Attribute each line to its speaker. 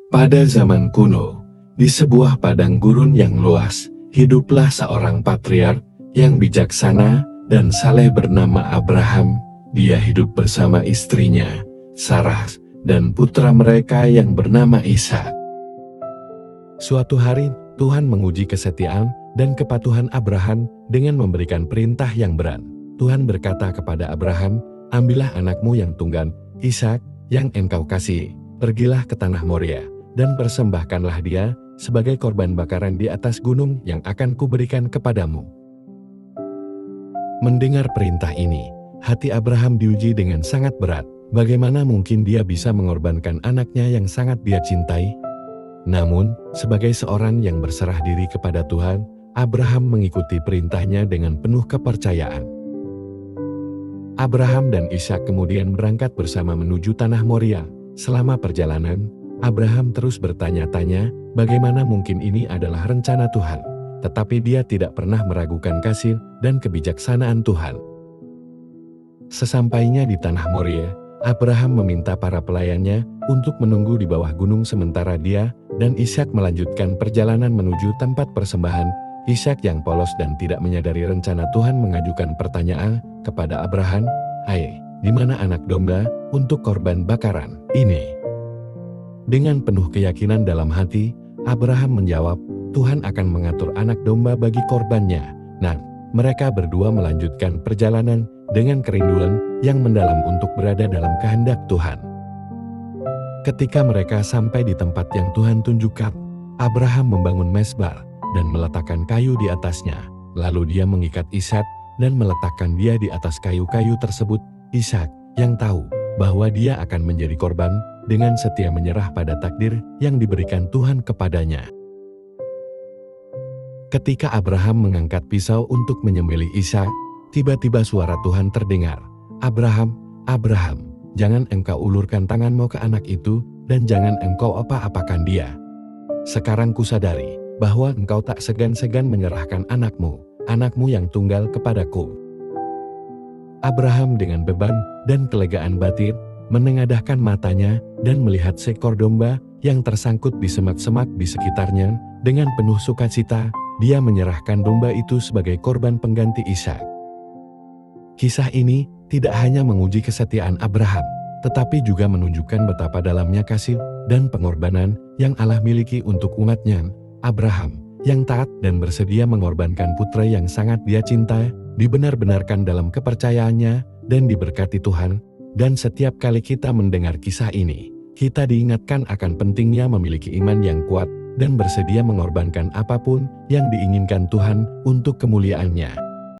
Speaker 1: Pada zaman kuno, di sebuah padang gurun yang luas, hiduplah seorang patriark yang bijaksana dan saleh bernama Abraham. Dia hidup bersama istrinya, Sarah, dan putra mereka yang bernama Ishak. Suatu hari, Tuhan menguji kesetiaan dan kepatuhan Abraham dengan memberikan perintah yang berat. Tuhan berkata kepada Abraham, "Ambillah anakmu yang tunggal, Ishak, yang engkau kasihi, pergilah ke tanah Moria, dan persembahkanlah dia sebagai korban bakaran di atas gunung yang akan kuberikan kepadamu." Mendengar perintah ini, hati Abraham diuji dengan sangat berat. Bagaimana mungkin dia bisa mengorbankan anaknya yang sangat dia cintai? Namun, sebagai seorang yang berserah diri kepada Tuhan, Abraham mengikuti perintahnya dengan penuh kepercayaan. Abraham dan Ishak kemudian berangkat bersama menuju tanah Moria. Selama perjalanan, Abraham terus bertanya-tanya bagaimana mungkin ini adalah rencana Tuhan. Tetapi dia tidak pernah meragukan kasih dan kebijaksanaan Tuhan. Sesampainya di tanah Moria, Abraham meminta para pelayannya untuk menunggu di bawah gunung sementara dia dan Ishak melanjutkan perjalanan menuju tempat persembahan. Ishak yang polos dan tidak menyadari rencana Tuhan mengajukan pertanyaan kepada Abraham, "Hai, di mana anak domba untuk korban bakaran ini?" Dengan penuh keyakinan dalam hati, Abraham menjawab, "Tuhan akan mengatur anak domba bagi korbannya." Nah, mereka berdua melanjutkan perjalanan dengan kerinduan yang mendalam untuk berada dalam kehendak Tuhan. Ketika mereka sampai di tempat yang Tuhan tunjukkan, Abraham membangun mezbah dan meletakkan kayu di atasnya. Lalu dia mengikat Ishak dan meletakkan dia di atas kayu-kayu tersebut. Ishak yang tahu bahwa dia akan menjadi korban dengan setia menyerah pada takdir yang diberikan Tuhan kepadanya. Ketika Abraham mengangkat pisau untuk menyembelih Ishak, tiba-tiba suara Tuhan terdengar, "Abraham, Abraham, jangan engkau ulurkan tanganmu ke anak itu, dan jangan engkau apa-apakan dia. Sekarang kusadari bahwa engkau tak segan-segan menyerahkan anakmu yang tunggal kepadaku." Abraham dengan beban dan kelegaan batin, menengadahkan matanya dan melihat seekor domba yang tersangkut di semak-semak di sekitarnya. Dengan penuh sukacita, dia menyerahkan domba itu sebagai korban pengganti Ishak. Kisah ini tidak hanya menguji kesetiaan Abraham, tetapi juga menunjukkan betapa dalamnya kasih dan pengorbanan yang Allah miliki untuk umatnya. Abraham, yang taat dan bersedia mengorbankan putra yang sangat dia cinta, dibenar-benarkan dalam kepercayaannya dan diberkati Tuhan. Dan setiap kali kita mendengar kisah ini, kita diingatkan akan pentingnya memiliki iman yang kuat dan bersedia mengorbankan apapun yang diinginkan Tuhan untuk kemuliaan-Nya.